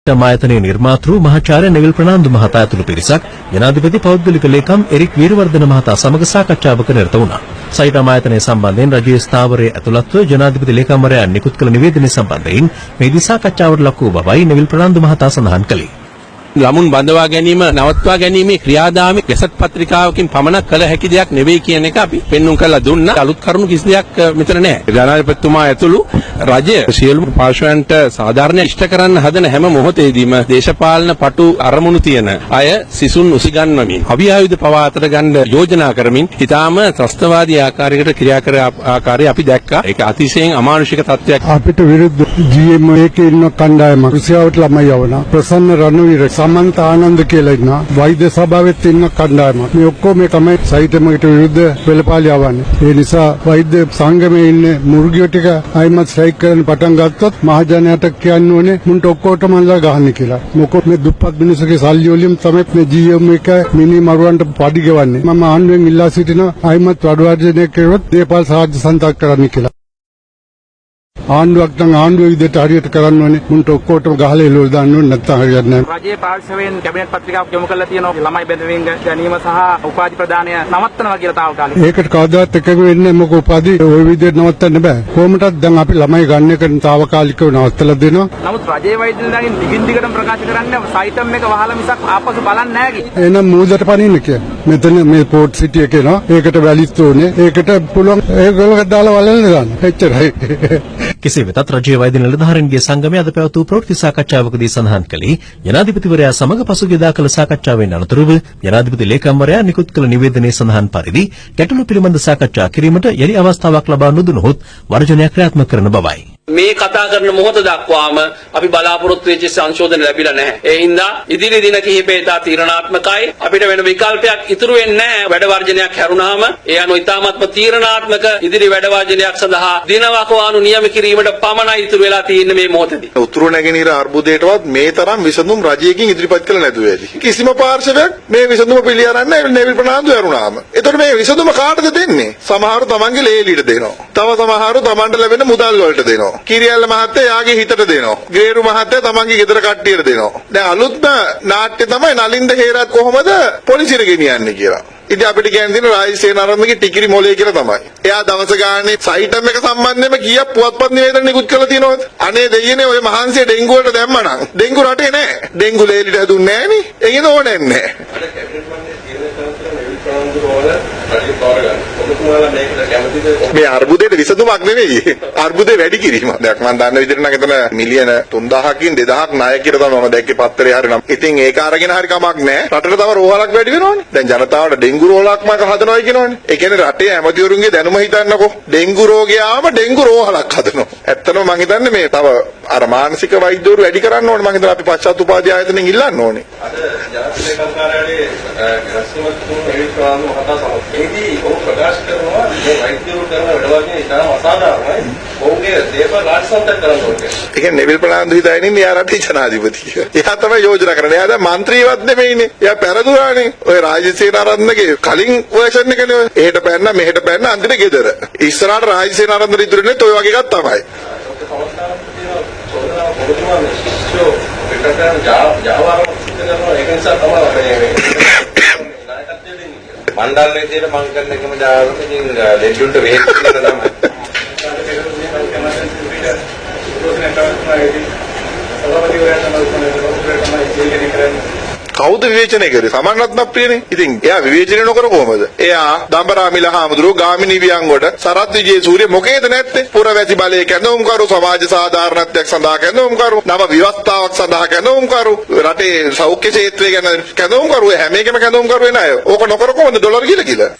මායතනයේ නිර්මාතෘ මහාචාර්ය නෙවිල් ප්‍රනාන්දු මහතා ඇතුළු පිරිසක් ජනාධිපති පෞද්ගලික ලේකම් එරික් වීරවර්ධන මහතා සමග සාකච්ඡාවක නිරත වුණා. සයිටම් ආයතනය සම්බන්ධයෙන් රජයේ ස්ථාවරයේ ඇතුළත්ව ජනාධිපති ලේකම්වරයා නිකුත් කළ නිවේදනය සම්බන්ධයෙන් මෙහිදී සාකච්ඡාවට ලක් වූ බවයි නෙවිල් ප්‍රනාන්දු මහතා සඳහන් කළේ. ළමුන් බඳවා ගැනීම නවත්වා ගැනීමේ ක්‍රියාදාමය ගැසට් පත්‍රිකාවකින් පමණක් කළ හැකි දෙයක් නෙවෙයි කියන එක අපි පෙන්වුම් කරලා දුන්නා. අලුත් කරුණු කිසි දෙයක් මෙතන නැහැ. ජනාධිපතිතුමා ඇතුළු රජය සියලුම පාර්ශවයන්ට සාධාරණ ඉෂ්ට කරන්න හදන හැම මොහොතේදීම දේශපාලන පටු අරමුණු තියෙන අය සිසුන් උසිගන්වමින් අභිආයුධ පවා අතට ගන්න යෝජනා කරමින් ඊටාම ත්‍රස්තවාදී ආකාරයකට ක්‍රියා කර ආකාරය අපි දැක්කා. ඒක අතිශයින් අමානුෂික තත්ත්වයක්. අපිට විරුද්ධ GMA එකේ ඉන්න කණ්ඩායම රුසියාවට ළමයි යවන ප්‍රසන්න රණවීර සමන්ත ආනන්ද කියලා ඉන්න වෛද්‍ය සභාවෙත් ඉන්න කණ්ඩායමක්. මේ ඔක්කොම තමයි සයිටමකට විරුද්ධ වෙළපාලි යවන්නේ. ඒ නිසා වෛද්‍ය සංගමේ ඉන්න මුර්ගියෝ ටික අයිමත් ස්ට්‍රයික් කරන්න පටන් ගත්තොත් මහජනයාට කියන්න ඕනේ මුන්ට ඔක්කොටම අල්ලලා ගහන්න කියලා. මොකද මේ දුප්පත් මිනිස්සුගේ සල්ලි වලින් තමයි මේ GMA එක මිනි මරුවන්ට පඩි ගෙවන්නේ. මම ආණ්ඩුවෙන් ඉල්ලා සිටිනවා අයිමත් වඩු වර්ජනය කරොත් දේපාල් සාධ්‍ය සන්තක් කරන්න කියලා. ආණ්ඩුවක් නම් ආණ්ඩුව විදිහට හරියට කරන්න ඕනේ. මුන්ට ඔක්කොටම ගහලා එළවල දාන්න ඕනේ නැත්නම් හරියන්නේ නැහැ. රජයේ පාර්ශවයෙන් කැබිනට් පත්‍රිකාවක් යොමු කරලා තියෙනවා ළමයි බෙදවීම ගැනීම සහ උපාධි ප්‍රදානය නවත්තනවා කියලා තාවකාලික. ඒකට කවදාවත් එකඟ වෙන්නේ මොකද උපාධි ওই විදිහට නවත්තන්න බෑ. කොහොමදත් දැන් අපි ළමයි ගන්න එක තාවකාලිකව නවත්තලා දෙනවා. නමුත් රජයේ වෛද්‍ය නිලධාරීන් දිගින් දිගටම ප්‍රකාශ කරන්නේ සයිටම් එක වහලා මිසක් ආපසු බලන්නේ නැහැ කියලා. එහෙනම් මූදට පනින්න කියලා. මෙතන මේ පෝට් සිටි එකේ නෝ ඒකට වැලිත් ඕනේ. ඒකට පුළුවන් ඒගොල්ලෝ දාලා වලල්ලා දාන්න. එච්චරයි. කෙසේ වෙතත් රජයේ වෛද්‍ය නිලධාරීන්ගේ සංගමය අද පැවැත් වූ ප්‍රවෘත්ති සාකච්ඡාවකදී සඳහන් කළේ ජනාධිපතිවරයා සමග පසුගියදා කළ සාකච්ඡාවෙන් අනතුරුව ජනාධිපති ලේකම්වරයා නිකුත් කළ නිවේදනයේ සඳහන් පරිදි ගැටලු පිළිබඳ සාකච්ඡා කිරීමට යලි අවස්ථාවක් ලබා නොදුනහොත් වර්ජනයක් ක්‍රියාත්මක කරන බවයි. මේ කතා කරන මොහොත දක්වාම අපි බලාපොරොත්තු වෙච්ච සංශෝධන ලැබිලා නැහැ. ඒ හින්දා ඉදිරි දින කිහිපේ තා තීරණාත්මකයි. අපිට වෙන විකල්පයක් ඉතුරු වෙන්නේ නැහැ. වැඩ වර්ජනයක් හැරුණාම ඒ අනුව ඉතාමත්ම තීරණාත්මක ඉදිරි වැඩ වර්ජනයක් සඳහා දිනවකවානු නියම කිරීමට පමණයි ඉතුරු වෙලා තියෙන්නේ මේ මොහොතේදී. උතුරු නැගෙනහිර අර්බුදයටවත් මේ තරම් විසඳුම් රජයකින් ඉදිරිපත් කළ නැතුව ඇති. කිසිම පාර්ශවයක් මේ විසඳුම පිළිඅරන්නේ නැහැ නෙවිල් ප්‍රනාන්දු ඇරුණාම. ඒතකොට මේ විසඳුම කාටද දෙන්නේ? සමහරව තමන්ගේ ලේලියට දෙනවා. තව සමහරව තමන්ට ලැබෙන මුදල් වලට දෙනවා. කිරියල්ල මහත්තයා යාගේ හිතට දෙනවා. ග්‍රේරු මහත්තයා තමන්ගේ ගෙදර කට්ටියට දෙනවා. දැන් අලුත්ම නාට්‍ය තමයි නලින්ද හේරත් කොහොමද පොලිසියට ගෙනියන්නේ කියලා. ඉතින් අපිට කියන්නේ තියෙන රාජසේනාරත්නගේ ටිකිරි මොලේ කියලා තමයි. එයා දවස ගානේ සයිටම් එක සම්බන්ධයෙන්ම කීයක් පුවත්පත් නිවේදන නිකුත් කරලා තියෙනවද? අනේ දෙයියනේ ඔය මහන්සිය ඩෙන්ගු වලට දැම්මනම් ඩෙන්ගු රටේ නෑ. ඩෙන්ගු ලේලිට හැදුන්නේ නෑනේ. ඒකද ඕනේ නැහැ. මේ අර්බුදයට විසඳුමක් නෙවෙයි. අර්බුදේ වැඩි කිරීමක්. දැන් මම දන්න විදිහට නම් එතන මිලියන 3000කින් 2000ක් ණය කියලා තමයි මම දැක්කේ පත්තරේ හරිනම්. ඉතින් ඒක අරගෙන හරි කමක් නැහැ. රටට තව රෝහලක් වැඩි වෙනවනේ. දැන් ජනතාවට ඩෙන්ගු රෝහලක්ම හදනවා කියනවනේ. ඒ කියන්නේ රටේ ඇමතිවරුන්ගේ දැනුම හිතන්නකෝ. ඩෙන්ගු රෝගය ආවම ඩෙන්ගු රෝහලක් හදනවා. ඇත්තටම මම හිතන්නේ මේ තව අර මානසික වෛද්‍යවරු වැඩි කරන්න ඕනේ. මම හිතනවා අපි පශ්චාත් උපාධි ආයතනෙන් ඉල්ලන්න ඕනේ. අද ජනාධිපති කාර්යාලයේ රැස්වීමක් නෙවිල් ප්‍රනාන්දු මහතා සමගදී ඔහු ප්‍රකාශ කරනවා මේ වෛද්‍යවරු කරන වැඩවලදී ඉතාම අසාධාරණයි. ඔහුගේ දේශපාලන රාජසන්තක කරන්න ඕනේ. ඒ කියන්නේ නෙවිල් ප්‍රනාන්දු හිතන්නේ එයා රටේ ජනාධිපති. එයා තමයි යෝජනා කරන්නේ. එයා දැන් മന്ത്രിවත් නෙමෙයිනේ. එයා පෙරදුරානේ. ඔය රාජසේනාරත්නගේ කලින් වර්ෂන් එකනේ ඔය. එහෙට පැන්න මෙහෙට පැන්න අන්තිමට ගෙදර. ඉස්සරහට රාජසේනාරත්න ඉදිරියනේ ඔය වගේ එකක් තමයි. මණ්ඩල විදියට මම කරන එකම ජාවක ඉතින් ලෙඩුන්ට වෙහෙත් දෙන්න තමයි. කවුද විවේචනය කරේ? සමන්රත්න ප්‍රියනේ. ඉතින් එයා විවේචනය නොකර කොහමද? එයා දඹරාමිල හාමුදුරුවෝ ගාමිණී වියංගොඩ සරත් විජේසූරිය මොකේද නැත්තේ? පුරවැසි බලයේ කැඳවුම්කරු, සමාජ සාධාරණත්වයක් සඳහා කැඳවුම්කරු, නව ව්‍යවස්ථාවක් සඳහා කැඳවුම්කරු, රටේ සෞඛ්‍ය ක්ෂේත්‍රය ගැන කැඳවුම්කරු, හැම එකම කැඳවුම්කරු වෙන අය. ඕක නොකර කොහමද ඩොලර් කියලා?